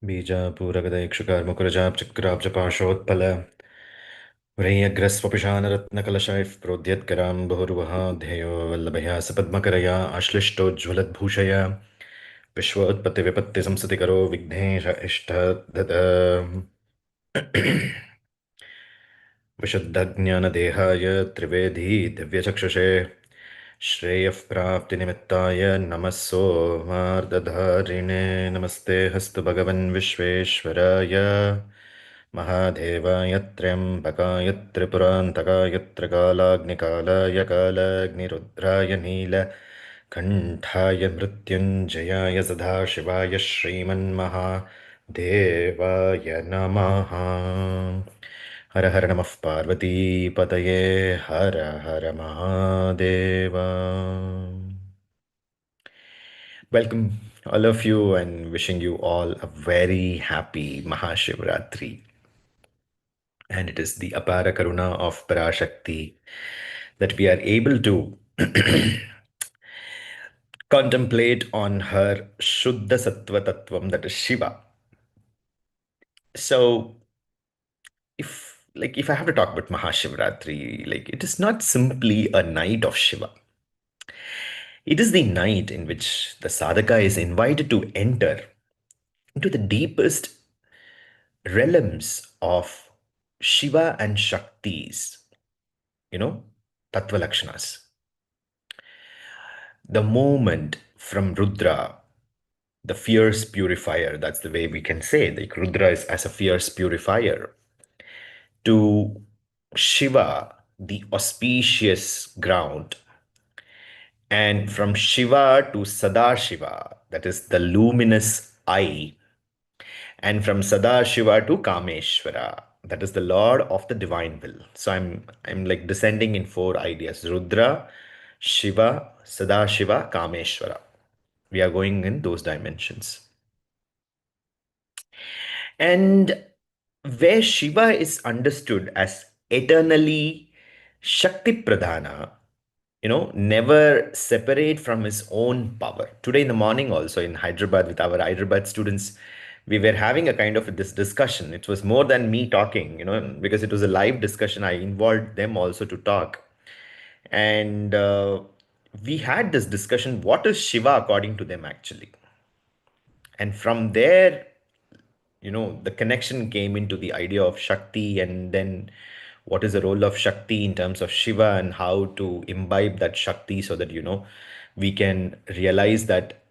बीजापूरगदैक्षुकार्मुकुरजाब्चक्राब्जपाशोत्पल व्रय्यग्रस्वपिशानरत्नकलशैः प्रोद्यत्करां बहुरुवः ध्येयो वल्लभया सपद्मकरया आश्लिष्टोज्ज्वलद्भूषया विश्वोत्पत्तिविपत्तिसंसतिकरो विघ्नेश इष्टदत् विशुद्धज्ञानदेहाय त्रिवेदी दिव्यचक्षुषे श्रेयः प्राप्तिनिमित्ताय नमः सोमार्दधारिणे नमस्ते हस्तु भगवन् विश्वेश्वराय महादेवाय त्र्यम्बकाय त्रिपुरान्तकाय त्रिकालाग्निकालाय कालाग्निरुद्राय नीलकण्ठाय मृत्युञ्जयाय सदाशिवाय श्रीमन्महादेवाय नमः। हर हर नमः पार्वतीपतये हर हर Mahadev. Welcome all of you and wishing you all a very happy Mahashivratri. And it is the Apara Karuna of Parashakti that we are able to contemplate on her Shuddha Sattva Tattvam, that is Shiva. So, if I have to talk about Mahashivratri, like it is not simply a night of Shiva. It is the night in which the sadhaka is invited to enter into the deepest realms of Shiva and Shakti's, you know, Tattva Lakshanas. The moment from Rudra, the fierce purifier, that's the way we can say, like Rudra is as a fierce purifier, to Shiva, the auspicious ground, and from Shiva to Sadashiva, that is the luminous eye, and from Sadashiva to Kameshwara, that is the Lord of the divine will. So I'm like descending in four ideas: Rudra, Shiva, Sadashiva, Kameshwara. We are going in those dimensions. And where Shiva is understood as eternally Shakti Pradhana, never separate from his own power. Today in the morning, also in Hyderabad, with our Hyderabad students, we were having a kind of this discussion. It was more than me talking, because it was a live discussion. I involved them also to talk. And we had this discussion, what is Shiva according to them actually? And from there, the connection came into the idea of Shakti, and then what is the role of Shakti in terms of Shiva and how to imbibe that Shakti so that, we can realize that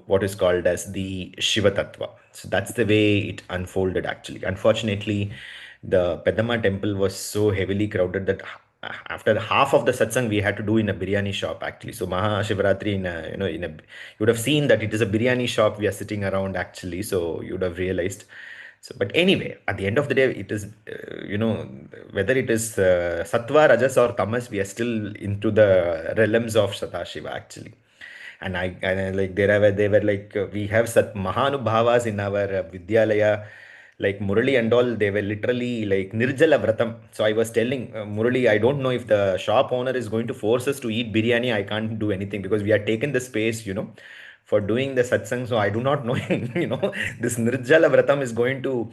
what is called as the Shiva Tattva. So that's the way it unfolded actually. Unfortunately, the Pedama temple was so heavily crowded that after half of the satsang we had to do in a biryani shop actually. So Mahashivratri you would have seen that it is a biryani shop we are sitting around actually. So you would have realized. So, but anyway, at the end of the day, it is, whether it is Sattva, Rajas, or Tamas, we are still into the realms of Sadashiva actually. And I like they were like we have Sat Mahanubhavas in our Vidyalaya, like Murali and all. They were literally like Nirjala Vratam. So I was telling Murali, I don't know if the shop owner is going to force us to eat biryani. I can't do anything because we are taken the space, for doing the satsang. So I do not know, this Nirjala Vratam is going to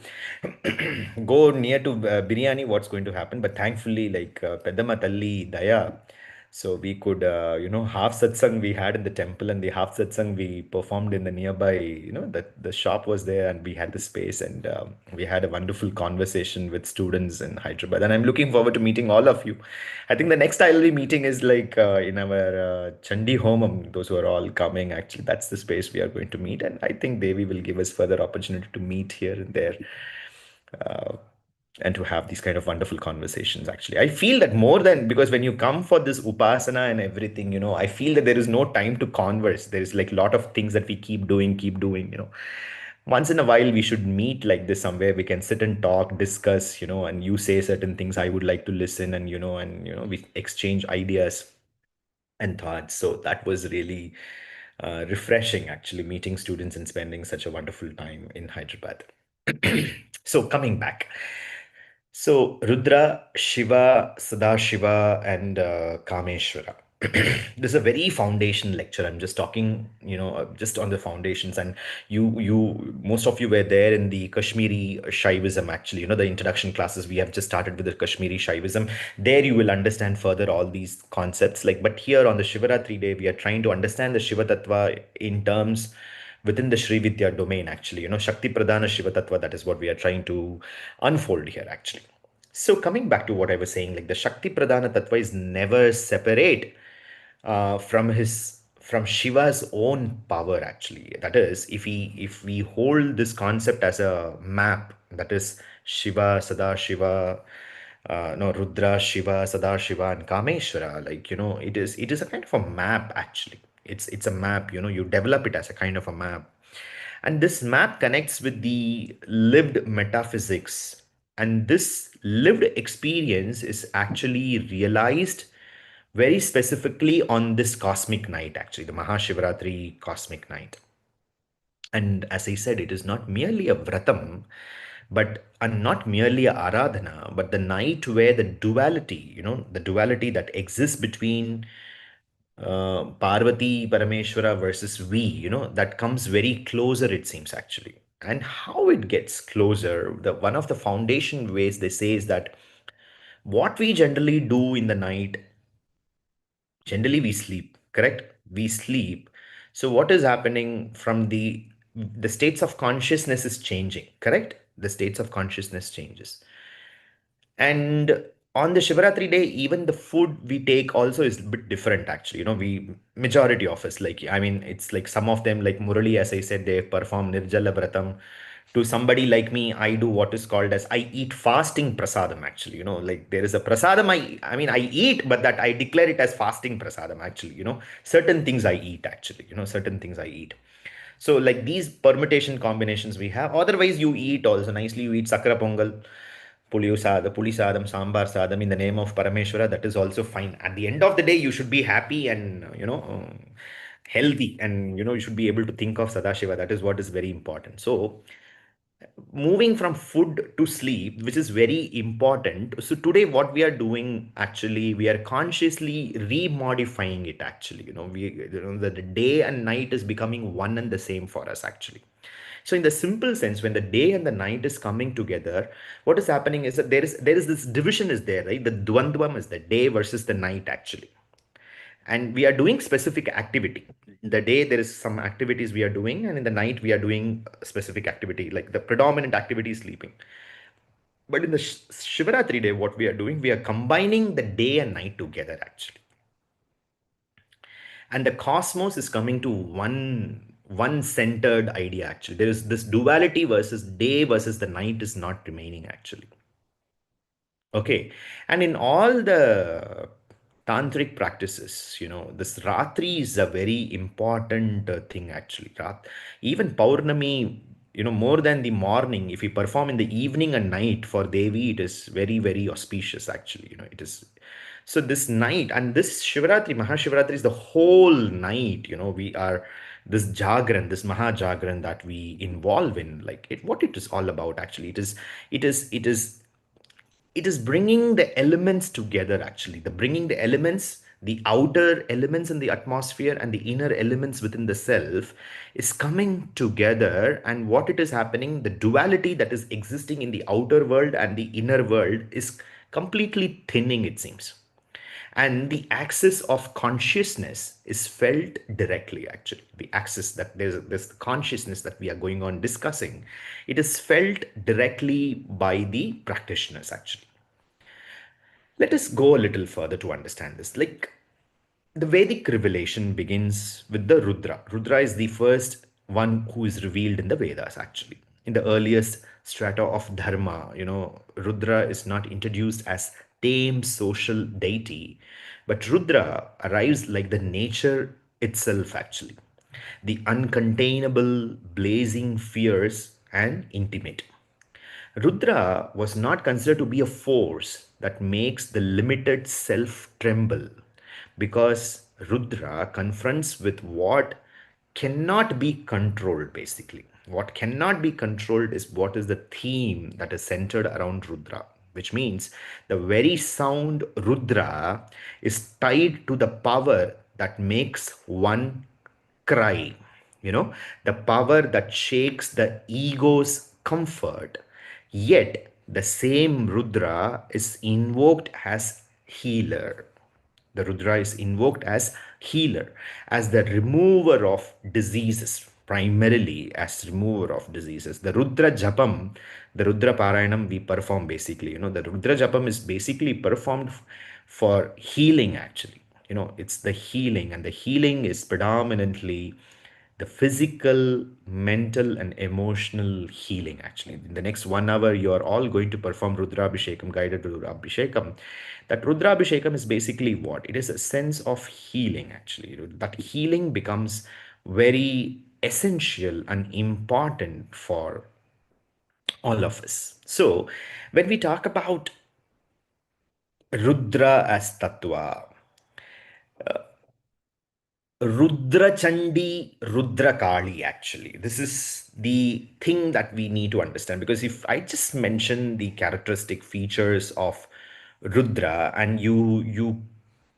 go near to biryani, what's going to happen. But thankfully, like Pedama Talli Daya, so we could, half satsang we had in the temple and the half satsang we performed in the nearby, that the shop was there and we had the space, and we had a wonderful conversation with students in Hyderabad. And I'm looking forward to meeting all of you. I think the next I'll be meeting is like in our Chandi Homam, those who are all coming. Actually, that's the space we are going to meet. And I think Devi will give us further opportunity to meet here and there. Uh, and to have these kind of wonderful conversations actually. I feel that more than, because when you come for this upasana and everything, I feel that there is no time to converse. There is like a lot of things that we keep doing. Once in a while we should meet like this somewhere. We can sit and talk, discuss, and you say certain things, I would like to listen, and we exchange ideas and thoughts. So that was really refreshing actually, meeting students and spending such a wonderful time in Hyderabad. So coming back. So Rudra, Shiva, Sadashiva, and Kameshwara. This is a very foundation lecture. I'm just talking, just on the foundations. And most of you were there in the Kashmiri Shaivism, actually, the introduction classes. We have just started with the Kashmiri Shaivism. There you will understand further all these concepts. Like, but here on the Shivaratri day, we are trying to understand the Shiva Tattva in terms within the Srividya domain, actually, Shakti Pradhana Shiva Tattva. That is what we are trying to unfold here, actually. So coming back to what I was saying, like the Shakti Pradhana Tattva is never separate from Shiva's own power, actually. That is, if we hold this concept as a map, that is Shiva, Sadashiva, no, Rudra, Shiva, Sadashiva, and Kameshwara, like, it is a kind of a map, actually. It's a map, you develop it as a kind of a map. And this map connects with the lived metaphysics. And this lived experience is actually realized very specifically on this cosmic night, actually, the Mahashivratri cosmic night. And as I said, it is not merely a vratam, but and not merely a aradhana, but the night where the duality that exists between Parvati, Parameshwara versus we, that comes very closer, it seems, actually. And how it gets closer, the one of the foundation ways they say is that what we generally do in the night, generally we sleep, correct? We sleep. So what is happening from the states of consciousness is changing, correct? The states of consciousness changes. And on the Shivaratri day, even the food we take also is a bit different, actually. We majority of us, like, I mean, it's like some of them, like Murali, as I said, they perform Nirjala Vratam. To somebody like me, I do what is called as I eat fasting prasadam, actually. Like there is a prasadam, I mean, I eat, but that I declare it as fasting prasadam, actually. Certain things I eat, actually. Certain things I eat. So like these permutation combinations we have. Otherwise, you eat also nicely. You eat sakra pongal, puli sadam, sambar sadam in the name of Parameshwara. That is also fine. At the end of the day, you should be happy and healthy, and you should be able to think of Sadashiva. That is what is very important. So moving from food to sleep, which is very important. So today what we are doing, actually, we are consciously remodifying it, actually. The day and night is becoming one and the same for us, actually. So in the simple sense, when the day and the night is coming together, what is happening is that there is this division is there, right? The dvandvam is the day versus the night, actually. And we are doing specific activity. In the day there is some activities we are doing, and in the night we are doing a specific activity, like the predominant activity is sleeping. But in the Shivaratri day, what we are doing, we are combining the day and night together, actually. And the cosmos is coming to one centered idea, actually. There is this duality versus day versus the night is not remaining, actually. Okay. And in all the tantric practices, this Ratri is a very important thing, actually. Even Paurnami, more than the morning, if we perform in the evening and night for Devi, it is very, very auspicious, actually. It is. So this night and this Shivaratri, Mahashivratri is the whole night, we are this Jagran, this Mahajagran that we involve in, like what it is all about, actually. It is bringing the elements together, actually, the bringing the elements, the outer elements in the atmosphere and the inner elements within the self is coming together. And what it is happening, the duality that is existing in the outer world and the inner world is completely thinning, it seems. And the axis of consciousness is felt directly, actually. The axis that there's this consciousness that we are going on discussing, it is felt directly by the practitioners, actually. Let us go a little further to understand this. Like the Vedic revelation begins with the Rudra. Rudra is the first one who is revealed in the Vedas, actually. In the earliest strata of Dharma, Rudra is not introduced as tame social deity, but Rudra arrives like the nature itself, actually. The uncontainable, blazing, fierce, and intimate. Rudra was not considered to be a force that makes the limited self tremble, because Rudra confronts with what cannot be controlled, basically. What cannot be controlled is what is the theme that is centered around Rudra. which means the very sound Rudra is tied to the power that makes one cry, the power that shakes the ego's comfort. Yet the same Rudra is invoked as healer. The Rudra is invoked as healer, as the remover of diseases, primarily as remover of diseases. The Rudra Japam, the Rudra Parayanam we perform basically. The Rudra Japam is basically performed for healing actually. It's the healing, and the healing is predominantly the physical, mental, and emotional healing. Actually, in the next 1 hour, you are all going to perform Rudrabhishekam, guided Rudrabhishekam. That Rudrabhishekam is basically what? It is a sense of healing, actually. That healing becomes very essential and important for all of us. So, when we talk about Rudra as Tattva, Rudra Chandi, Rudra Kali, actually. This is the thing that we need to understand, because if I just mention the characteristic features of Rudra, and you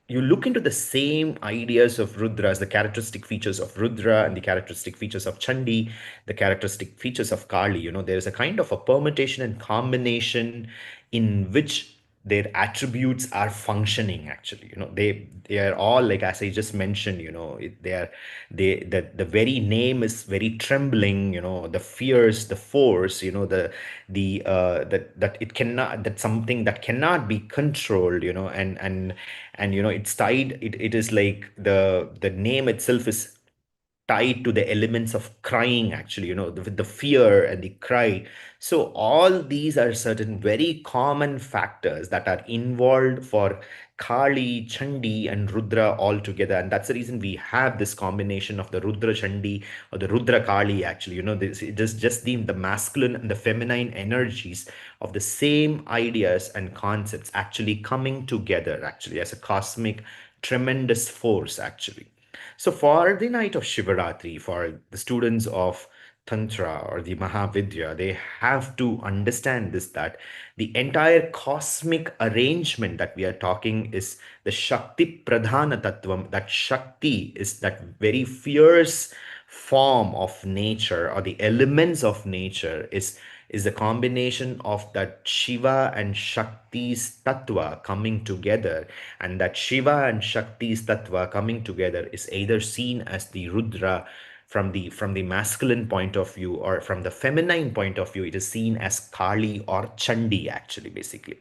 look into the same ideas of Rudra as the characteristic features of Rudra and the characteristic features of Chandi, the characteristic features of Kali, there is a kind of a permutation and combination in which their attributes are functioning actually. They are all, like as I just mentioned, they are, the very name is very trembling, the fierce, the force, that it cannot, that something that cannot be controlled, and it's tied, it is like the name itself is tied to the elements of crying actually, with the fear and the cry. So all these are certain very common factors that are involved for Kali, Chandi, and Rudra all together, and that's the reason we have this combination of the Rudra Chandi or the Rudra Kali actually. This, it is just the masculine and the feminine energies of the same ideas and concepts actually coming together actually as a cosmic tremendous force actually. So for the night of Shivaratri, for the students of Tantra or the Mahavidya, they have to understand this, that the entire cosmic arrangement that we are talking is the Shakti Pradhana Tattvam. That Shakti is that very fierce form of nature, or the elements of nature is the combination of that Shiva and Shakti's Tattva coming together. And that Shiva and Shakti's Tattva coming together is either seen as the Rudra from the masculine point of view, or from the feminine point of view, it is seen as Kali or Chandi, actually, basically.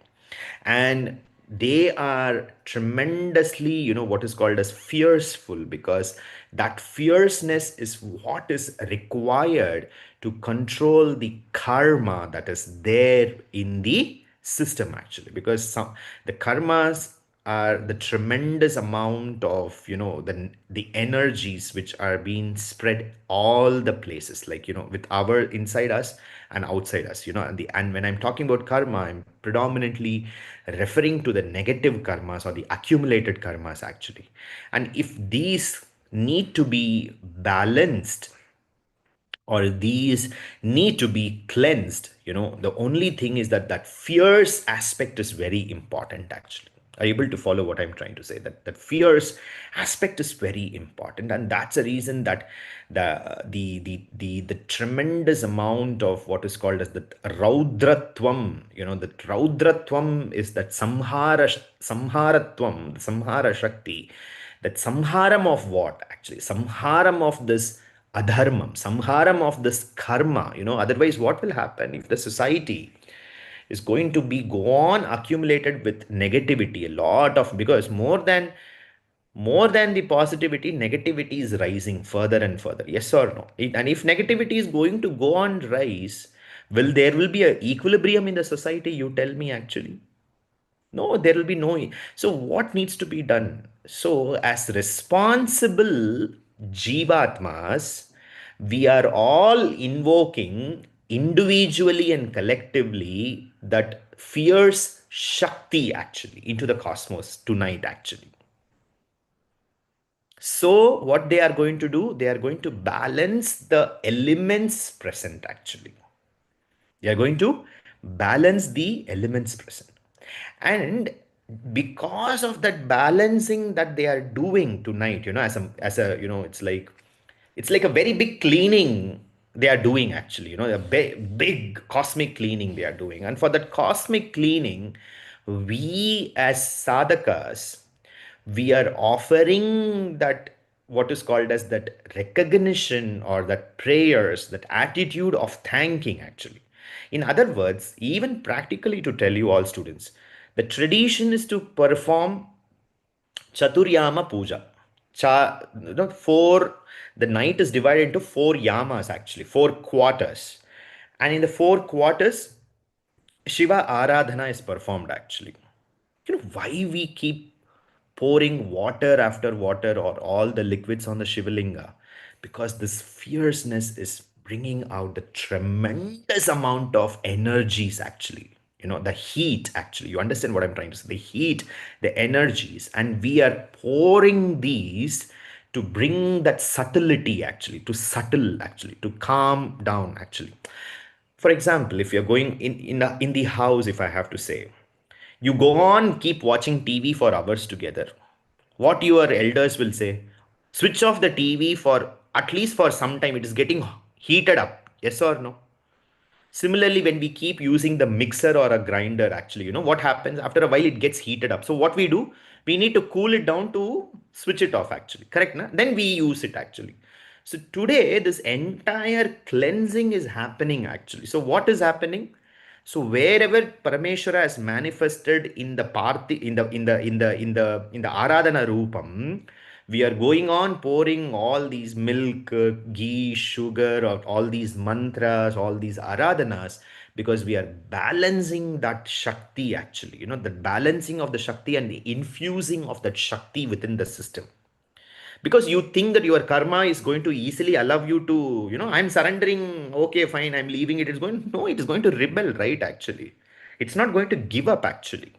And they are tremendously, what is called as fierceful, because that fierceness is what is required to control the karma that is there in the system actually. Because the karmas are the tremendous amount of, the energies which are being spread all the places, like, with our inside us and outside us, and when I'm talking about karma, I'm predominantly referring to the negative karmas or the accumulated karmas actually. And if these need to be balanced, or these need to be cleansed, the only thing is that that fierce aspect is very important actually. Are you able to follow what I'm trying to say? That fierce aspect is very important, and that's a reason that the tremendous amount of what is called as the raudratvam, the raudratvam is that samharatvam, samhara shakti, that samharam of what actually, samharam of this adharmam, samharam of this karma. Otherwise what will happen if the society is going to be go on accumulated with negativity, a lot of, because more than the positivity, negativity is rising further and further, yes or no? And if negativity is going to go on rise, will be a equilibrium in the society, you tell me actually? No, there will be no. So, what needs to be done? So, as responsible Jivatmas, we are all invoking individually and collectively that fierce Shakti actually into the cosmos tonight, actually. So, what they are going to do, they are going to balance the elements present actually. They are going to balance the elements present. And because of that balancing that they are doing tonight, as a it's like a very big cleaning they are doing actually, a big cosmic cleaning they are doing. And for that cosmic cleaning, we as sadhakas, we are offering that, what is called as that recognition, or that prayers, that attitude of thanking actually. In other words, even practically, to tell you all students, the tradition is to perform Chaturyama Puja. Four, the night is divided into four yamas actually, four quarters. And in the four quarters, Shiva Aradhana is performed actually. Why we keep pouring water after water or all the liquids on the Shivalinga? Because this fierceness is bringing out the tremendous amount of energies actually. The heat actually. You understand what I'm trying to say? The heat, the energies, and we are pouring these to bring that subtlety actually, to settle actually, to calm down actually. For example, if you're going in the house, if I have to say, you go on, keep watching TV for hours together. What your elders will say, switch off the TV for at least for some time. It is getting heated up. Yes or no? Similarly, when we keep using the mixer or a grinder, actually, what happens? After a while, it gets heated up. So what we do, we need to cool it down to switch it off, actually. Correct, na? Then we use it, actually. So today, this entire cleansing is happening, actually. So what is happening? So wherever Parameshwara has manifested in the Parthi, in the Aradhana Rupam, we are going on pouring all these milk, ghee, sugar, or all these mantras, all these aradhanas, because we are balancing that Shakti actually, the balancing of the Shakti and the infusing of that Shakti within the system. Because you think that your karma is going to easily allow you to, I'm surrendering, okay, fine, I'm leaving it. It's going, no, it is going to rebel, right? Actually, it's not going to give up actually.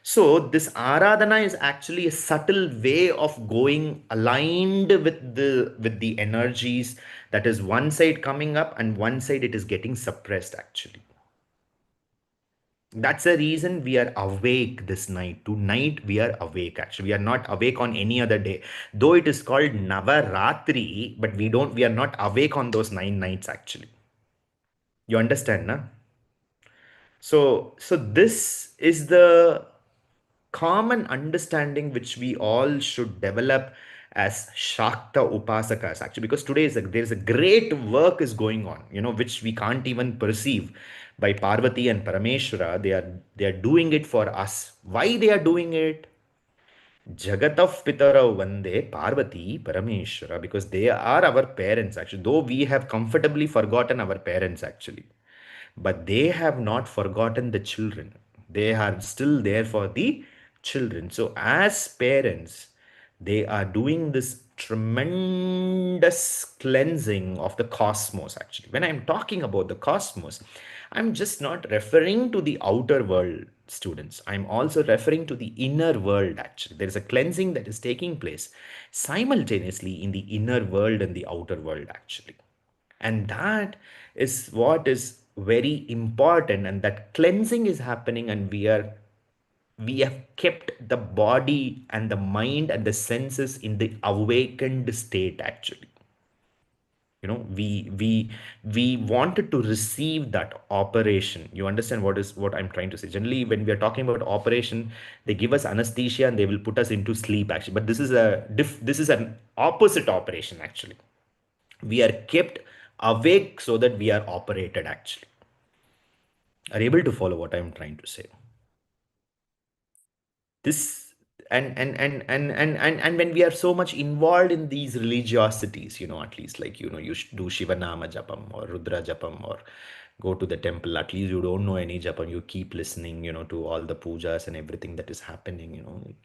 So this aradhana is actually a subtle way of going aligned with the energies, that is one side coming up and one side it is getting suppressed actually. That's the reason we are awake this night. Tonight we are awake actually. We are not awake on any other day. Though it is called Navaratri, but we are not awake on those 9 nights actually. You understand, na? So this is the common understanding which we all should develop as Shakta Upasakas actually, because today there's a great work is going on, which we can't even perceive, by Parvati and Parameshwara. They are doing it for us. Why they are doing it? Jagatav Pitarau Vande Parvati Parameshwara, because they are our parents actually, though we have comfortably forgotten our parents actually, but they have not forgotten the children. They are still there for the children. So as parents, they are doing this tremendous cleansing of the cosmos actually. When I'm talking about the cosmos, I'm just not referring to the outer world, students. I'm also referring to the inner world actually. There is a cleansing that is taking place simultaneously in the inner world and the outer world actually. And that is what is very important, and that cleansing is happening, and we have kept the body and the mind and the senses in the awakened state actually. We wanted to receive that operation. You understand what I'm trying to say? Generally, when we are talking about operation, they give us anesthesia and they will put us into sleep actually, but this is an opposite operation actually. We are kept awake so that we are operated actually. Are able to follow what I'm trying to say? This and when we are so much involved in these religiosities, at least, like, you do Shiva Nama Japam or Rudra Japam, or go to the temple. At least you don't know any Japam, you keep listening, to all the pujas and everything that is happening.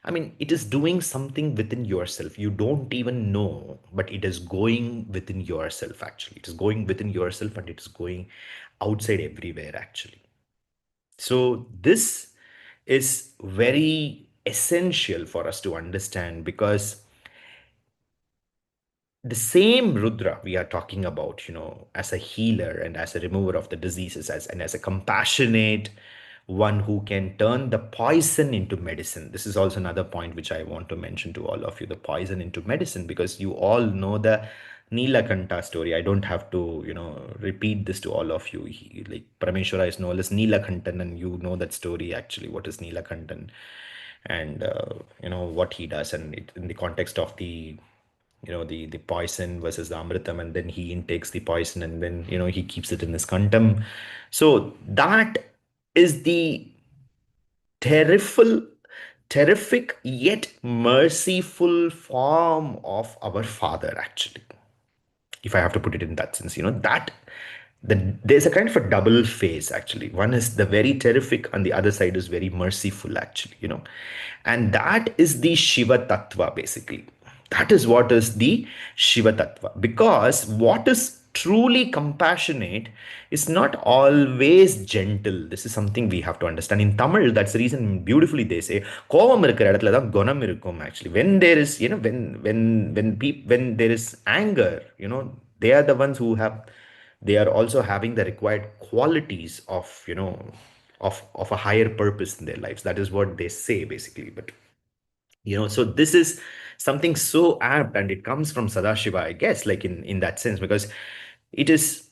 I mean, it is doing something within yourself. You don't even know, but it is going within yourself actually. It is going within yourself and it is going outside everywhere actually. So this is very essential for us to understand, because the same Rudra we are talking about, as a healer and as a remover of the diseases, and as a compassionate one who can turn the poison into medicine. This is also another point which I want to mention to all of you, the poison into medicine, because you all know the Nilakanta story. I don't have to, repeat this to all of you. Like Parameshwara is known as Neelakantan, and you know that story actually, what is Neelakantan, and what he does, and in the context of the poison versus the amritam, and then he intakes the poison, and then he keeps it in his kantam. So that is the terrible terrific yet merciful form of our father, actually, if I have to put it in that sense. That there's a kind of a double phase, actually. One is the very terrific, and the other side is very merciful, actually. And that is the Shiva Tattva, basically. That is what is the Shiva Tattva. Because what is truly compassionate is not always gentle. This is something we have to understand. In Tamil, that's the reason beautifully they say, கோவம் இருக்கிற இடத்துல தான் குணம் இருக்கும், actually. When there is, when there is anger, they are the ones who have, they are also having the required qualities of, of a higher purpose in their lives. That is what they say, basically. But so this is something so apt, and it comes from Sadashiva, I guess, like in that sense, because it is,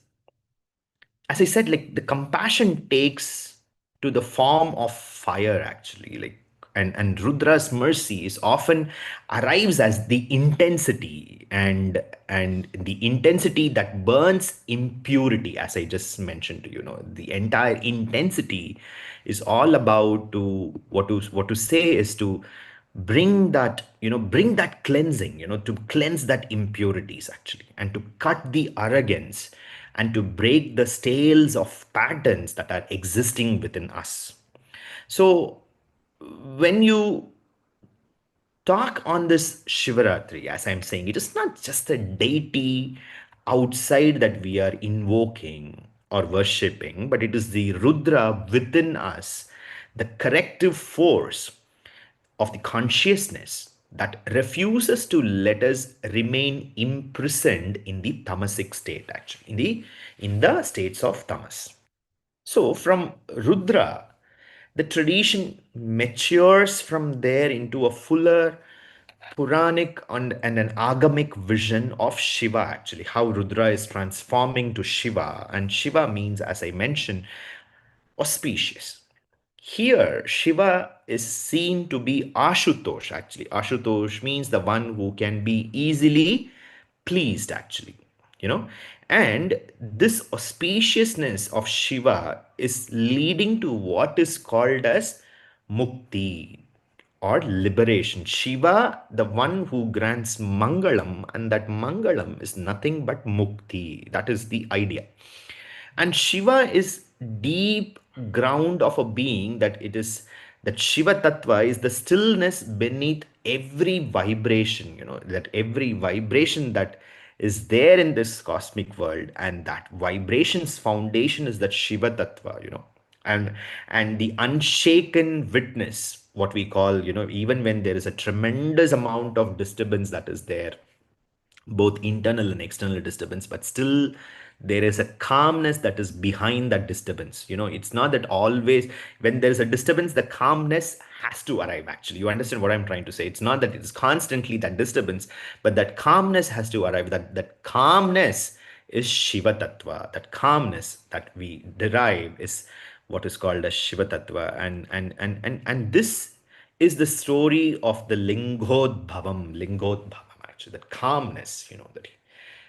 as I said, like the compassion takes to the form of fire, actually. Like, and Rudra's mercy is often arrives as the intensity, and the intensity that burns impurity, as I just mentioned to you. The entire intensity is all about to what to say is to bring that cleansing, to cleanse that impurities, actually, and to cut the arrogance, and to break the scales of patterns that are existing within us. So when you talk on this Shivaratri, as I'm saying, it is not just a deity outside that we are invoking or worshipping, but it is the Rudra within us, the corrective force of the consciousness that refuses to let us remain imprisoned in the tamasic state, actually, in the states of tamas. So from Rudra, the tradition matures from there into a fuller Puranic and an agamic vision of Shiva, actually, how Rudra is transforming to Shiva. And Shiva means, as I mentioned, auspicious. Here, Shiva is seen to be Ashutosh, actually. Ashutosh means the one who can be easily pleased, actually. You know, and this auspiciousness of Shiva is leading to what is called as mukti, or liberation. Shiva, the one who grants Mangalam, and that Mangalam is nothing but mukti. That is the idea. And Shiva is deep ground of a being, that it is that Shiva Tattva is the stillness beneath every vibration, that every vibration that is there in this cosmic world, and that vibration's foundation is that Shiva Tattva, and the unshaken witness, what we call, even when there is a tremendous amount of disturbance that is there, both internal and external disturbance, but still there is a calmness that is behind that disturbance. It's not that always when there is a disturbance, the calmness has to arrive, actually. You understand what I'm trying to say? It's not that it is constantly that disturbance, but that calmness has to arrive. That calmness is Shiva Tattva. That calmness that we derive is what is called as Shiva Tattva. And this is the story of the Lingodbhavam, actually, that calmness,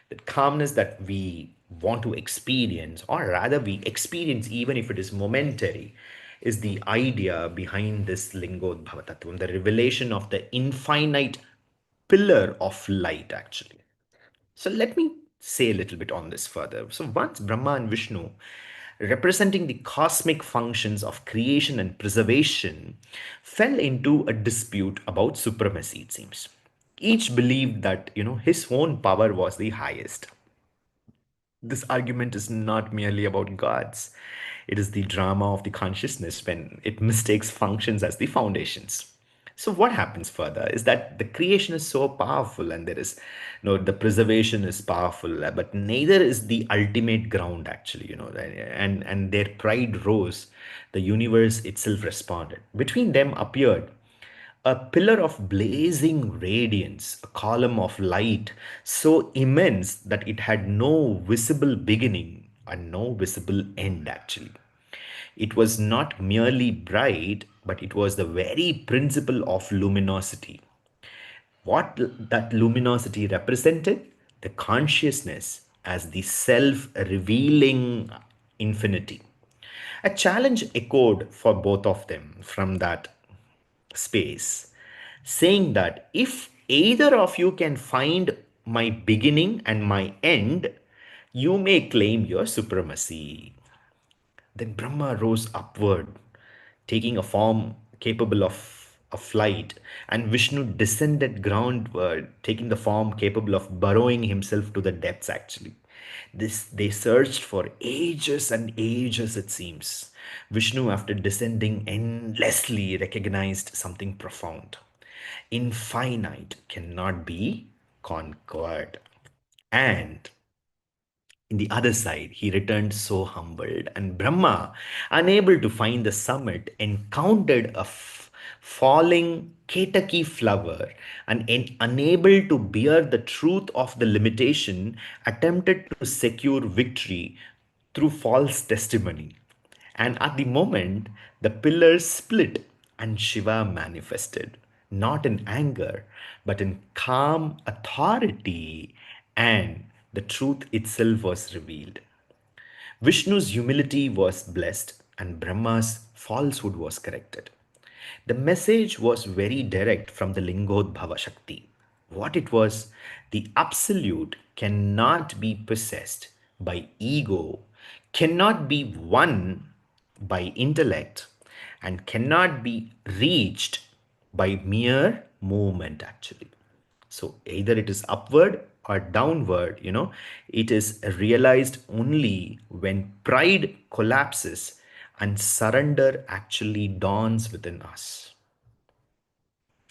that calmness that we want to experience, or rather we experience even if it is momentary, is the idea behind this Lingodbhava Tattvam, the revelation of the infinite pillar of light, actually. So let me say a little bit on this further. So once Brahma and Vishnu, representing the cosmic functions of creation and preservation, fell into a dispute about supremacy, it seems. Each believed that, his own power was the highest. This argument is not merely about gods. It is the drama of the consciousness when it mistakes functions as the foundations. So what happens further is that the creation is so powerful, and there is, the preservation is powerful, but neither is the ultimate ground actually, and their pride rose, the universe itself responded. Between them appeared a pillar of blazing radiance, a column of light so immense that it had no visible beginning and no visible end actually. It was not merely bright, but it was the very principle of luminosity. What that luminosity represented? The consciousness as the self revealing infinity. A challenge echoed for both of them from that space, saying that if either of you can find my beginning and my end, you may claim your supremacy. Then Brahma rose upward, taking a form capable of a flight, and Vishnu descended groundward, taking the form capable of burrowing himself to the depths actually. This they searched for ages and ages, it seems. Vishnu, after descending endlessly, recognized something profound. Infinite cannot be conquered. And in the other side, he returned so humbled, and Brahma, unable to find the summit, encountered a falling Ketaki flower, and unable to bear the truth of the limitation, attempted to secure victory through false testimony. And at the moment, the pillars split and Shiva manifested, not in anger, but in calm authority, and the truth itself was revealed. Vishnu's humility was blessed, and Brahma's falsehood was corrected. The message was very direct from the Lingodbhava Shakti. What it was, the absolute cannot be possessed by ego, cannot be won by intellect, and cannot be reached by mere movement actually. So either it is upward or downward, it is realized only when pride collapses and surrender actually dawns within us.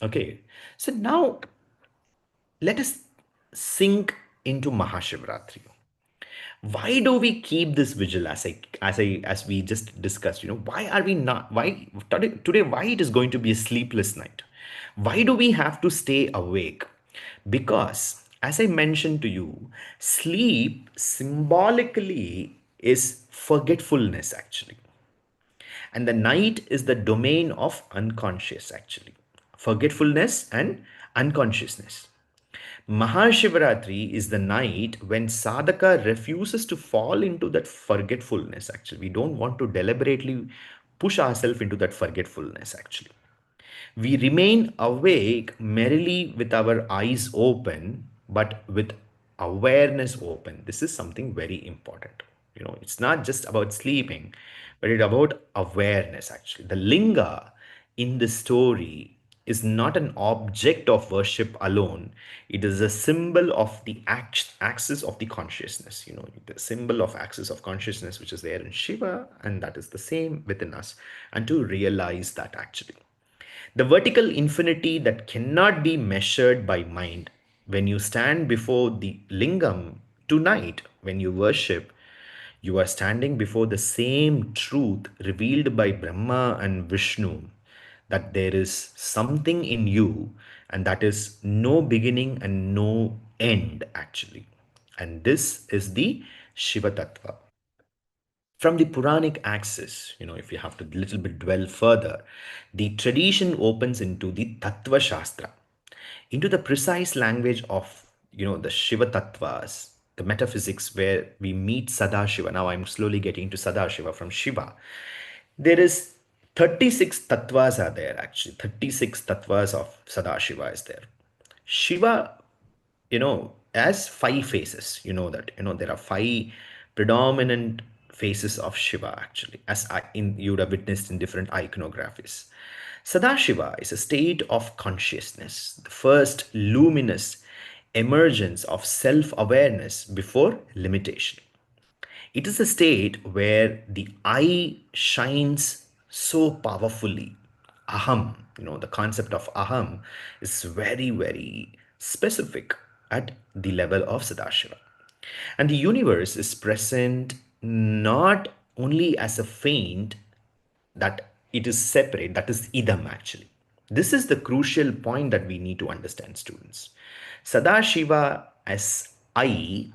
Okay, so now let us sink into Mahashivratri. Why do we keep this vigil, as we just discussed? Why are we not, why today why it is going to be a sleepless night? Why do we have to stay awake? Because, as I mentioned to you, sleep symbolically is forgetfulness actually, and the night is the domain of unconscious actually, forgetfulness and unconsciousness. Mahashivratri is the night when sadhaka refuses to fall into that forgetfulness. Actually, we don't want to deliberately push ourselves into that forgetfulness. Actually, we remain awake merely with our eyes open, but with awareness open. This is something very important. It's not just about sleeping, but it's about awareness actually. The linga in the story is not an object of worship alone. It is a symbol of the axis of the consciousness, the symbol of axis of consciousness, which is there in Shiva, and that is the same within us. And to realize that actually, the vertical infinity that cannot be measured by mind. When you stand before the lingam tonight, when you worship, you are standing before the same truth revealed by Brahma and Vishnu, that there is something in you, and that is no beginning and no end actually. And this is the Shiva Tattva. From the Puranic axis, if you have to little bit dwell further, the tradition opens into the Tattva Shastra, into the precise language of, the Shiva Tattvas, the metaphysics where we meet Sadashiva. Now I'm slowly getting to Sadashiva from Shiva. There is 36 tattvas are there actually. 36 tattvas of Sadashiva is there. Shiva, as five faces. That there are five predominant faces of Shiva actually, as you would have witnessed in different iconographies. Sadashiva is a state of consciousness, the first luminous emergence of self-awareness before limitation. It is a state where the I shines so powerfully, aham, the concept of aham is very, very specific at the level of Sadashiva. And the universe is present not only as a feint that it is separate, that is idam actually. This is the crucial point that we need to understand, students. Sadashiva as I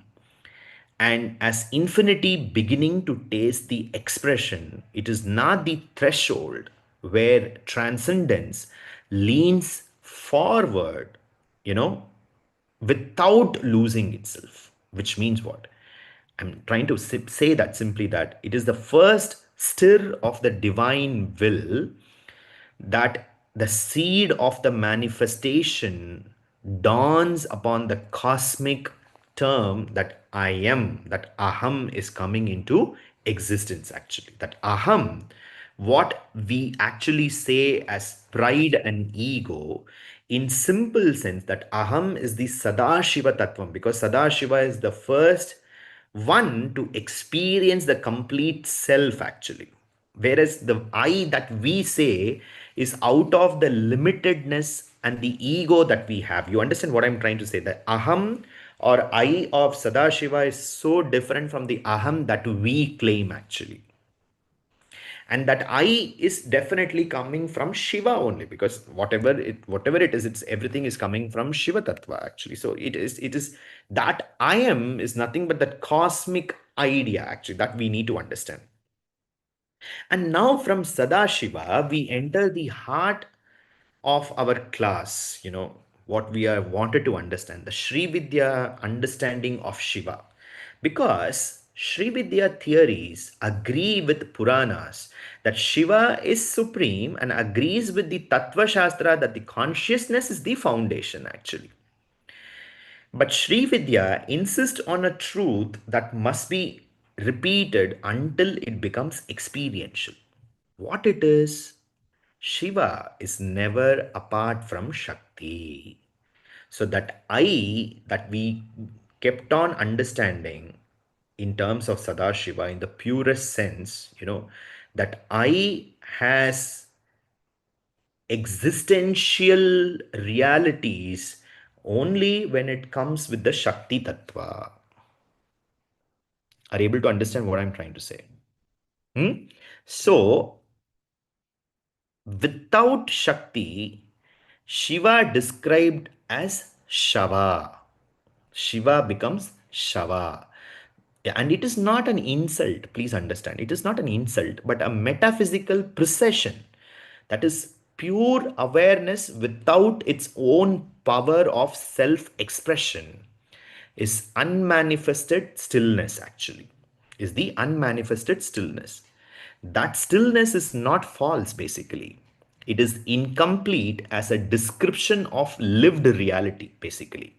and as infinity beginning to taste the expression, it is not the threshold where transcendence leans forward, you know, without losing itself. Which means what? I'm trying to say that simply that it is the first stir of the divine will that the seed of the manifestation dawns upon the cosmic term that I am, that aham is coming into existence actually. That aham, what we actually say as pride and ego, in simple sense, that aham is the Sadashiva Tattvam, because Sadashiva is the first one to experience the complete self actually, whereas the I that we say is out of the limitedness and the ego that we have. You understand what I'm trying to say? The aham or I of Sadashiva is so different from the aham that we claim actually, and that I is definitely coming from Shiva only, because whatever it is, it's everything is coming from Shiva Tattva actually. So it is that I am is nothing but that cosmic idea actually that we need to understand. And now from Sadashiva, we enter the heart of our class, what we are wanted to understand, the Srividya understanding of Shiva. Because Srividya theories agree with Puranas that Shiva is supreme and agrees with the Tattva Shastra that the consciousness is the foundation actually. But Srividya insists on a truth that must be repeated until it becomes experiential. What it is? Shiva is never apart from Shakti. So that I that we kept on understanding in terms of Sadashiva in the purest sense, that I has existential realities only when it comes with the Shakti Tattva. Are you able to understand what I'm trying to say? Hmm? So, without Shakti, Shiva described as Shava. Shiva becomes Shava. Yeah, and it is not an insult, please understand. It is not an insult, but a metaphysical precession. That is pure awareness without its own power of self expression is unmanifested stillness actually, is the unmanifested stillness. That stillness is not false basically, it is incomplete as a description of lived reality basically.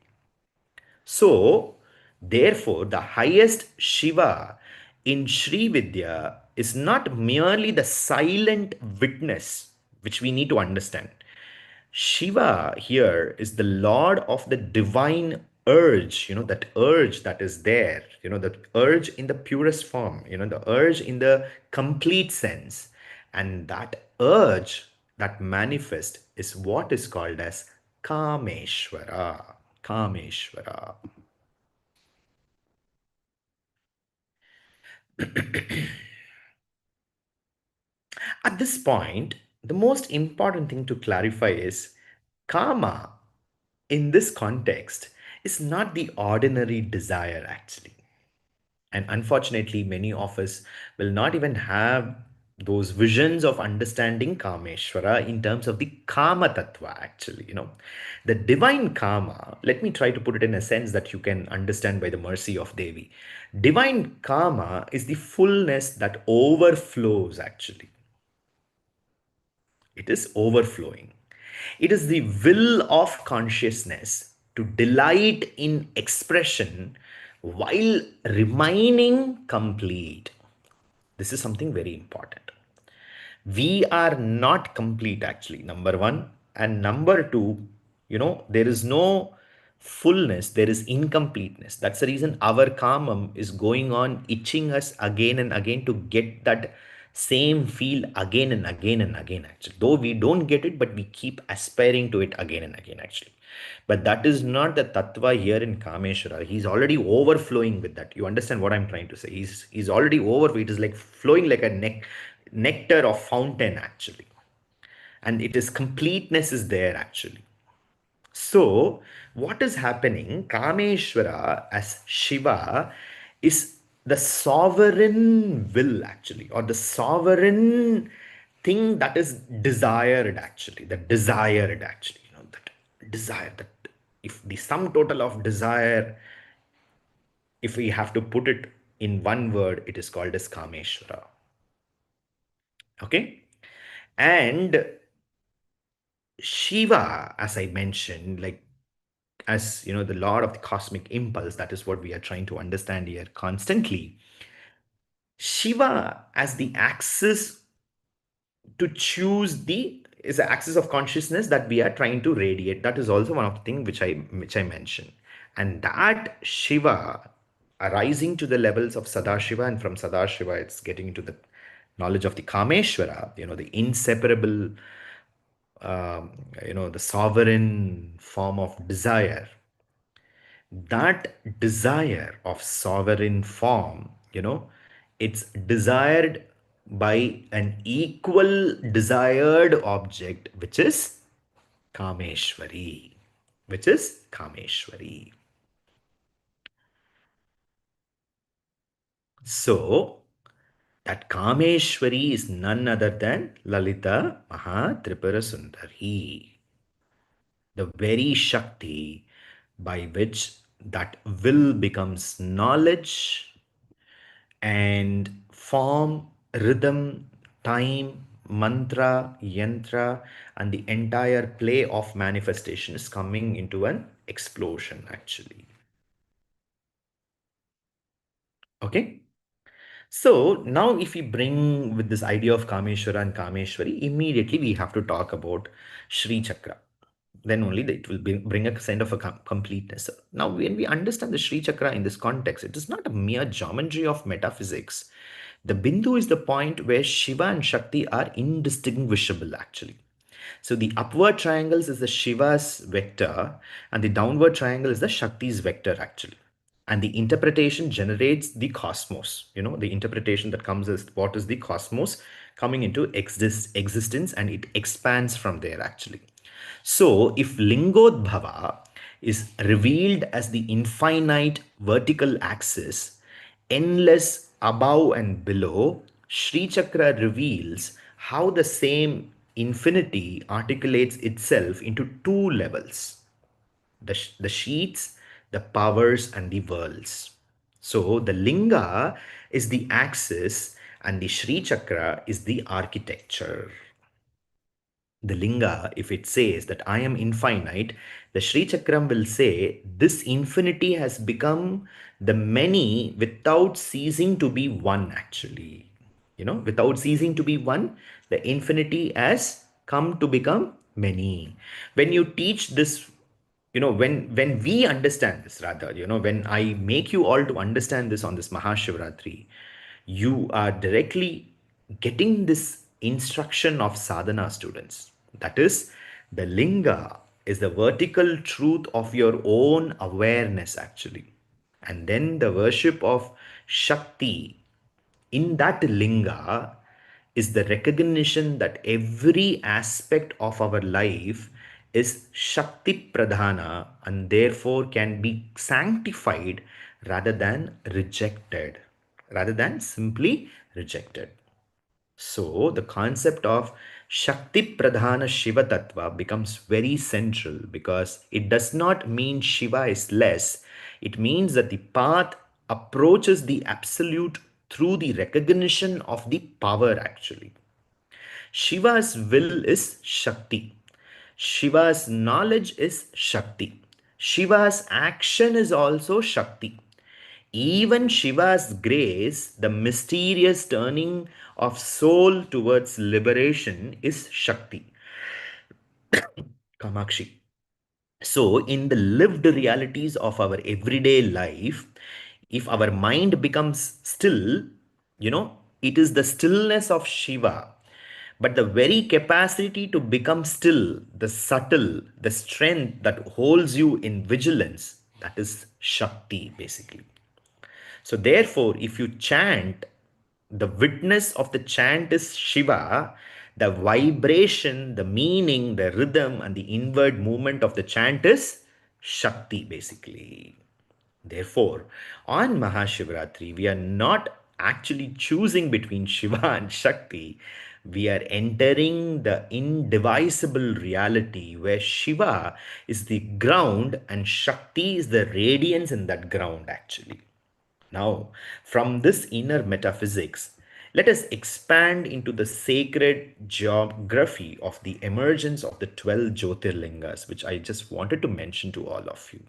So therefore the highest Shiva in Sri Vidya is not merely the silent witness, which we need to understand. Shiva here is the Lord of the divine urge, that urge that is there, the urge in the purest form, the urge in the complete sense. And that urge that manifests is what is called as Kameshwara. Kameshwara. At this point, the most important thing to clarify is karma in this context is not the ordinary desire actually. And unfortunately, many of us will not even have those visions of understanding Kameshwara in terms of the Kama Tattva, actually. The divine Kama, let me try to put it in a sense that you can understand by the mercy of Devi. Divine Kama is the fullness that overflows, actually. It is overflowing. It is the will of consciousness to delight in expression while remaining complete. This is something very important. We are not complete, actually, number one. And number two, there is no fullness, there is incompleteness. That's the reason our kamam is going on itching us again and again to get that same feel again and again and again, actually. Though we don't get it, but we keep aspiring to it again and again, actually. But that is not the tattva here in Kameshwara. He's already overflowing with that. You understand what I'm trying to say? He's already over. It is like flowing like a nectar of fountain, actually. And it is completeness is there, actually. So, what is happening? Kameshwara as Shiva is the sovereign will, actually, or the sovereign thing that is desired, actually. The desired, actually, that desire, that if the sum total of desire, if we have to put it in one word, it is called as Kameshwara. Okay? And Shiva, as I mentioned, like as the lord of the cosmic impulse, that is what we are trying to understand here constantly. Shiva as the axis to choose the is the axis of consciousness that we are trying to radiate. That is also one of the things which I mentioned. And that Shiva arising to the levels of Sadashiva, and from Sadashiva it's getting into the knowledge of the Kameshwara, the inseparable, the sovereign form of desire. That desire of sovereign form, it's desired by an equal desired object, kameshwari which is kameshwari. So that kameshwari is none other than Lalita Mahatripura Sundari, the very shakti by which that will becomes knowledge, and form, rhythm, time, mantra, yantra, and the entire play of manifestation is coming into an explosion, actually. Okay? So now if we bring with this idea of Kameshwara and Kameshwari, immediately we have to talk about Sri Chakra. Then only it will bring a kind of a completeness. Now, when we understand the Sri Chakra in this context, it is not a mere geometry of metaphysics. The Bindu is the point where Shiva and Shakti are indistinguishable, actually. So the upward triangles is the Shiva's vector, and the downward triangle is the Shakti's vector, actually. And the interpretation generates the cosmos. The interpretation that comes is what is the cosmos coming into existence, and it expands from there, actually. So if Lingodbhava is revealed as the infinite vertical axis, endless above and below, Sri Chakra reveals how the same infinity articulates itself into two levels: the sheets, the powers, and the worlds. So the Linga is the axis, and the Sri Chakra is the architecture. The Linga, if it says that I am infinite, the Sri Chakram will say this infinity has become the many without ceasing to be one, actually. Without ceasing to be one, the infinity has come to become many. When you teach this, when we understand this, rather, when I make you all to understand this on this Mahashivratri, you are directly getting this instruction of sadhana students. That is, the linga is the vertical truth of your own awareness, actually. And then the worship of Shakti in that linga is the recognition that every aspect of our life is Shakti Pradhana, and therefore can be sanctified rather than rejected, rather than simply rejected. So the concept of Shakti Pradhana Shiva Tattva becomes very central, because it does not mean Shiva is less. It means that the path approaches the absolute through the recognition of the power, actually. Shiva's will is Shakti. Shiva's knowledge is Shakti. Shiva's action is also Shakti. Even Shiva's grace, the mysterious turning of soul towards liberation, is Shakti, Kamakshi. So, in the lived realities of our everyday life, if our mind becomes still, you know, It is the stillness of Shiva. But the very capacity to become still, the subtle, the strength that holds you in vigilance, that is Shakti, basically. So, therefore, if you chant, the witness of the chant is Shiva, the vibration, the meaning, the rhythm, and the inward movement of the chant is Shakti, basically. Therefore, on Mahashivratri, we are not actually choosing between Shiva and Shakti. We are entering the indivisible reality where Shiva is the ground and Shakti is the radiance in that ground, actually. Now, from this inner metaphysics, let us expand into the sacred geography of the emergence of the 12 Jyotirlingas, which I just wanted to mention to all of you.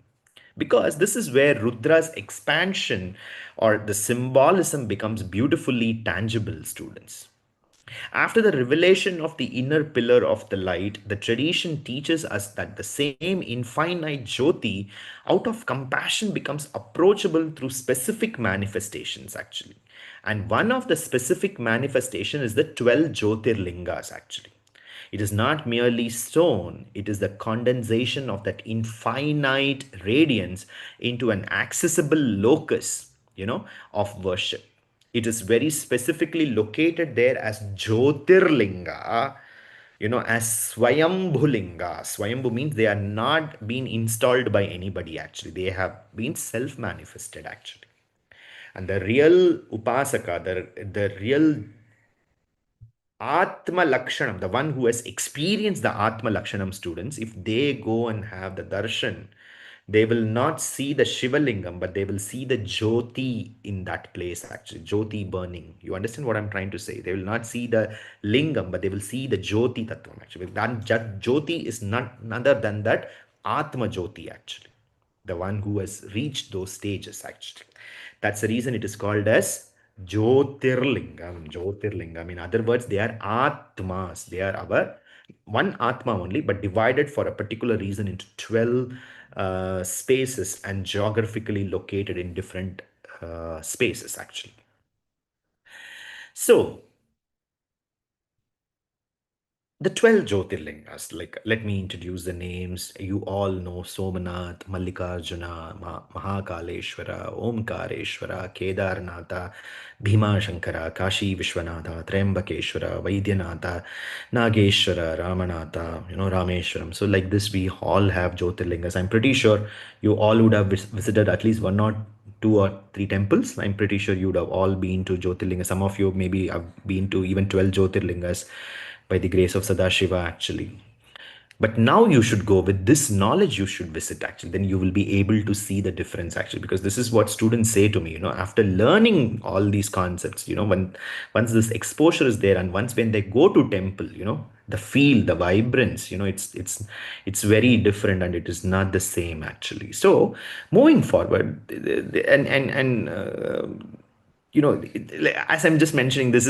Because this is where Rudra's expansion or the symbolism becomes beautifully tangible, students. After the revelation of the inner pillar of the light, the tradition teaches us that the same infinite Jyoti, out of compassion, becomes approachable through specific manifestations, actually. And one of the specific manifestation is the 12 Jyotirlingas, actually. It is not merely stone, it is the condensation of that infinite radiance into an accessible locus, of worship. It is very specifically located there as Jyotirlinga, as Swayambhulinga. Swayambhu means they are not being installed by anybody actually. They have been self-manifested actually. And the real Upasaka, the real Atma Lakshanam, the one who has experienced the Atma Lakshanam students, if they go and have the darshan, they will not see the Shiva Lingam, but they will see the Jyoti in that place actually, Jyoti burning. You understand what I'm trying to say? They will not see the Lingam, but they will see the Jyoti Tattvam actually. That Jyoti is none other than that Atma Jyoti actually, the one who has reached those stages actually. That's the reason it is called as Jyotirlingam. Jyotirlingam. In other words, they are Atmas. They are our one Atma only, but divided for a particular reason into 12 spaces and geographically located in different spaces, actually. So, the 12 Jyotirlingas, like let me introduce the names. You all know Somanath, Mallikarjuna, Mahakaleshwara, Omkareshwara, Kedarnatha, Bhima Shankara, Kashi Vishwanatha, Trembakeshwara, Vaidyanatha, Nageshwara, Ramanatha, Rameshwaram. So like this, we all have Jyotirlingas. I'm pretty sure you all would have visited at least one or two or three temples. I'm pretty sure you would have all been to Jyotirlingas. Some of you maybe have been to even 12 Jyotirlingas by the grace of Sadashiva, actually. But now you should go with this knowledge, you should visit actually. Then you will be able to see the difference actually, because this is what students say to me, after learning all these concepts, when once this exposure is there and once when they go to temple, the feel, the vibrance, it's very different and it is not the same actually. So moving forward, as I'm just mentioning, this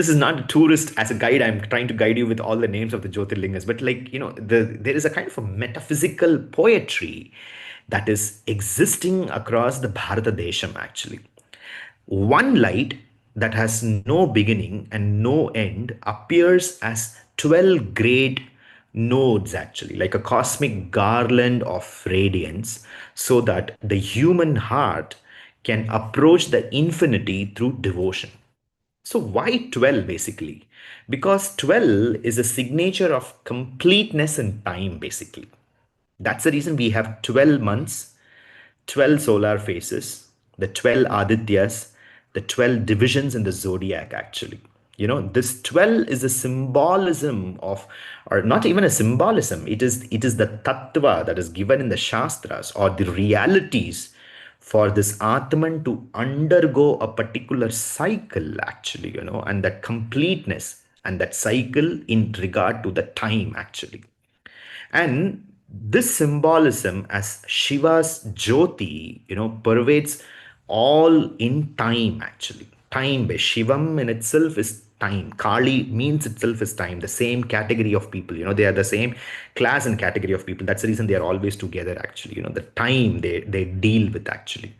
is not a tourist as a guide. I'm trying to guide you with all the names of the Jyotirlingas, but there is a kind of a metaphysical poetry that is existing across the Bharata Desham actually. One light that has no beginning and no end appears as 12 great nodes, actually, like a cosmic garland of radiance, so that the human heart can approach the infinity through devotion. So, why 12 basically? Because 12 is a signature of completeness in time, basically. That's the reason we have 12 months, 12 solar phases, the 12 Adityas, the 12 divisions in the zodiac, actually. This 12 is a symbolism of, or not even a symbolism, it is the Tattva that is given in the Shastras, or the realities for this Atman to undergo a particular cycle, actually, and that completeness and that cycle in regard to the time, actually. And this symbolism as Shiva's Jyoti, pervades all in time actually. Time, Shivam in itself is time. Kali means itself is time. The same category of people, they are the same class and category of people. That's the reason they are always together actually. The time they deal with actually.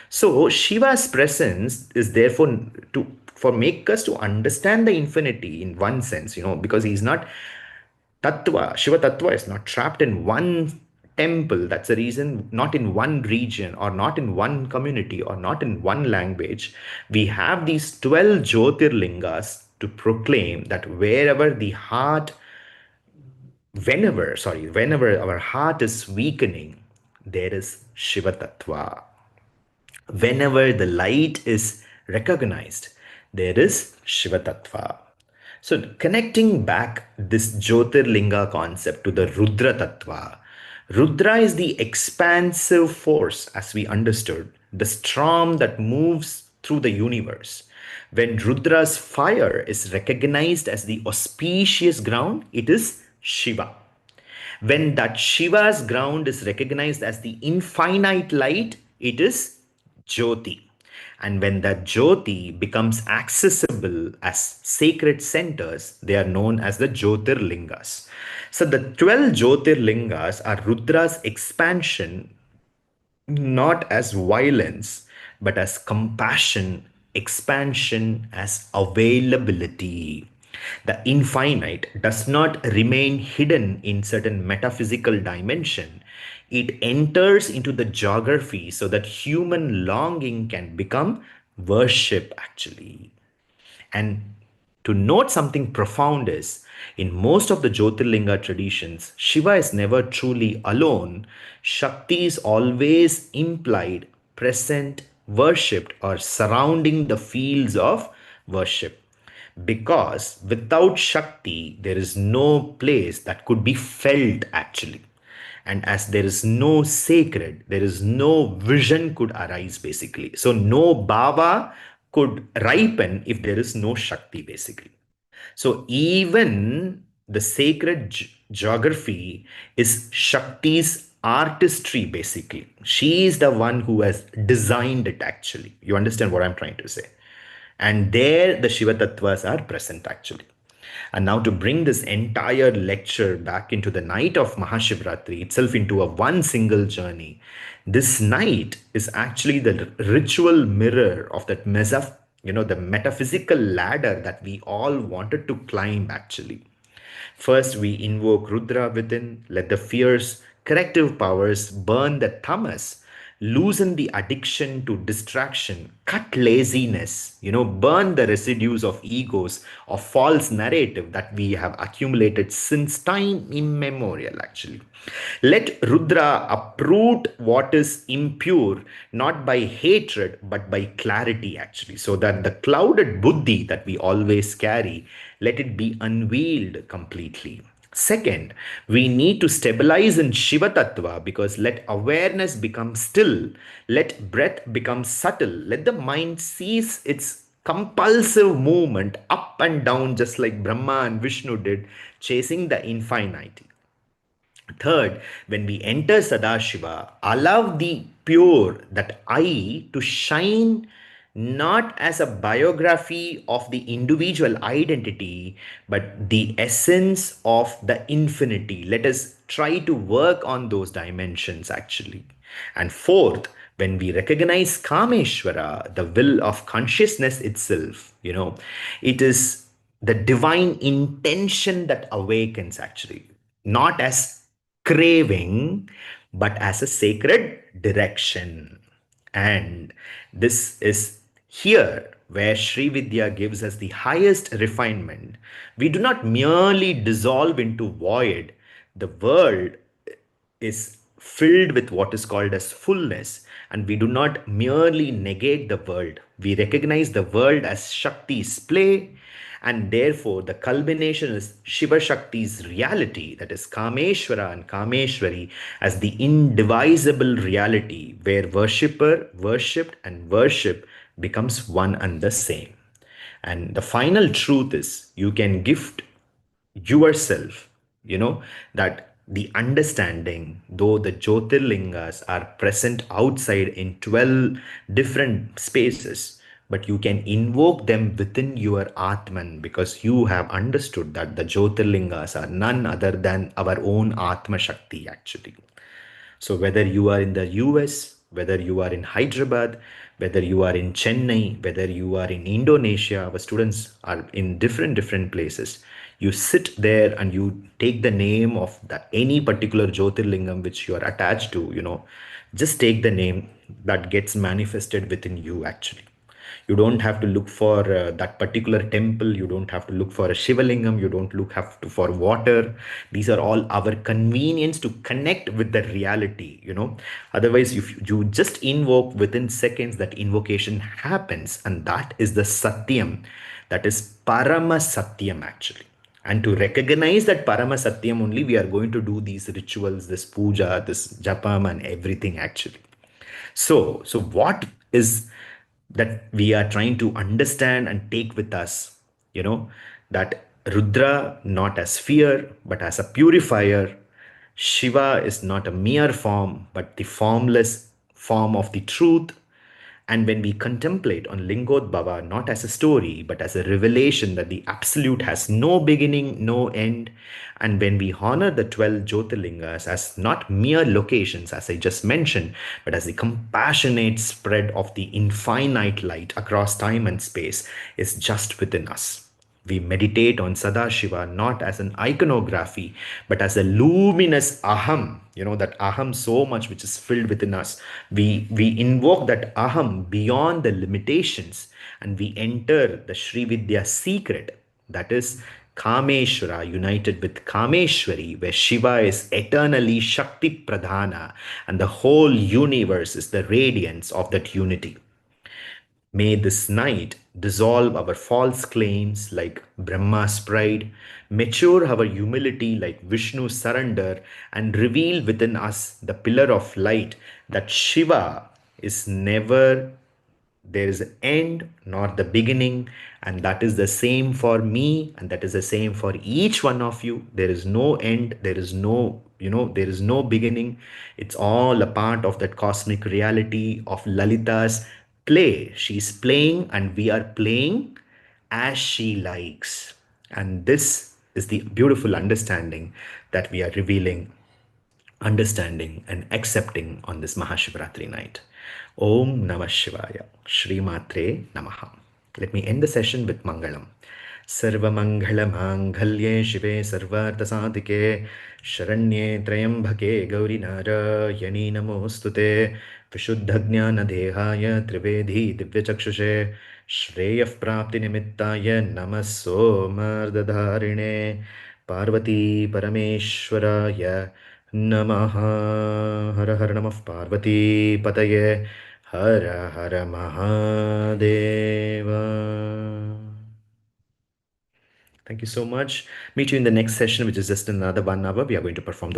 So Shiva's presence is therefore to for make us to understand the infinity in one sense, because he's not Tattva, Shiva Tattva is not trapped in one temple. That's the reason, not in one region or not in one community or not in one language. We have these 12 Jyotirlingas to proclaim that whenever our heart is weakening, there is Shiva Tattva. Whenever the light is recognized, there is Shiva Tattva. So, connecting back this Jyotirlinga concept to the Rudra Tattva, Rudra is the expansive force, as we understood, the storm that moves through the universe. When Rudra's fire is recognized as the auspicious ground, it is Shiva. When that Shiva's ground is recognized as the infinite light, it is Jyoti. And when that Jyoti becomes accessible as sacred centers, they are known as the Jyotirlingas. So the 12 Jyotirlingas are Rudra's expansion, not as violence, but as compassion, expansion, as availability. The infinite does not remain hidden in certain metaphysical dimension. It enters into the geography so that human longing can become worship, actually. And to note something profound is, in most of the Jyotirlinga traditions, Shiva is never truly alone. Shakti is always implied, present, worshipped, or surrounding the fields of worship. Because without Shakti, there is no place that could be felt actually. And as there is no sacred, there is no vision could arise basically. So no bhava could ripen if there is no Shakti basically. So even the sacred geography is Shakti's artistry basically. She is the one who has designed it actually. You understand what I'm trying to say? And there the Shiva Tattvas are present actually. And now to bring this entire lecture back into the night of Mahashivratri itself into a one single journey, this night is actually the ritual mirror of that the metaphysical ladder that we all wanted to climb actually. First, we invoke Rudra within, let the fierce corrective powers burn the tamas, loosen the addiction to distraction, cut laziness, burn the residues of egos, of false narrative that we have accumulated since time immemorial, actually. Let Rudra uproot what is impure, not by hatred, but by clarity, actually, so that the clouded buddhi that we always carry, let it be unveiled completely. Second, we need to stabilize in Shiva Tattva because let awareness become still, let breath become subtle, let the mind cease its compulsive movement up and down, just like Brahma and Vishnu did, chasing the infinity. Third, when we enter Sadashiva, allow the pure, that I, to shine not as a biography of the individual identity, but the essence of the infinity. Let us try to work on those dimensions actually. And fourth, when we recognize Kameshwara, the will of consciousness itself, it is the divine intention that awakens actually, not as craving, but as a sacred direction. And this is here where Srividya gives us the highest refinement. We do not merely dissolve into void. The world is filled with what is called as fullness, and we do not merely negate the world. We recognize the world as Shakti's play, and therefore the culmination is Shiva Shakti's reality, that is Kameshwara and Kameshwari, as the indivisible reality where worshipper, worshipped, and worship becomes one and the same. And the final truth is you can gift yourself, that the understanding, though the Jyotirlingas are present outside in 12 different spaces, but you can invoke them within your Atman because you have understood that the Jyotirlingas are none other than our own Atma Shakti actually. So whether you are in the US whether you are in Hyderabad, whether you are in Chennai, whether you are in Indonesia. Our students are in different places. You sit there and you take the name of any particular Jyotirlingam which you are attached to, just take the name that gets manifested within you actually. You don't have to look for that particular temple. You don't have to look for a Shivalingam. You don't look have to for water. These are all our convenience to connect with the reality. Otherwise, if you just invoke within seconds, that invocation happens, and that is the Satyam. That is Parama Satyam actually. And to recognize that Parama Satyam only, we are going to do these rituals, this puja, this japam, and everything actually. So what is that we are trying to understand and take with us, that Rudra not as fear, but as a purifier. Shiva is not a mere form, but the formless form of the truth. And when we contemplate on Lingodbhava not as a story, but as a revelation that the Absolute has no beginning, no end, and when we honor the 12 Jyotirlingas as not mere locations, as I just mentioned, but as the compassionate spread of the infinite light across time and space, is just within us. We meditate on Sadashiva not as an iconography, but as a luminous aham, that aham so much which is filled within us. We invoke that aham beyond the limitations, and we enter the Srividya secret, that is Kameshwara united with Kameshwari, where Shiva is eternally Shakti Pradhana, and the whole universe is the radiance of that unity. May this night dissolve our false claims like Brahma's pride, mature our humility like Vishnu's surrender, and reveal within us the pillar of light that Shiva is never there is an end nor the beginning, and that is the same for me, and that is the same for each one of you. There is no end, there is no beginning. It's all a part of that cosmic reality of Lalita's play. She's playing and we are playing as she likes, and this is the beautiful understanding that we are revealing, understanding, and accepting on this Mahashivratri night. Om Namah Shivaya. Shri Matre Namaha. Let me end the session with Mangalam. Sarva Mangala Mangalye Shive Sarvartha Sadhike Sharanye Trayambhake Gauri Narayani Namostute Vishuddha Jnana Dehaya Trivedi Divya Chakshushe Shreyaf Prapti Nimittaya Namaso Mardadharine Parvati Parameshwaraya Namaha. Hara Hara Namah Parvati Pataye. Hara Hara Mahadeva. Thank you so much. Meet you in the next session, which is just another 1 hour. We are going to perform the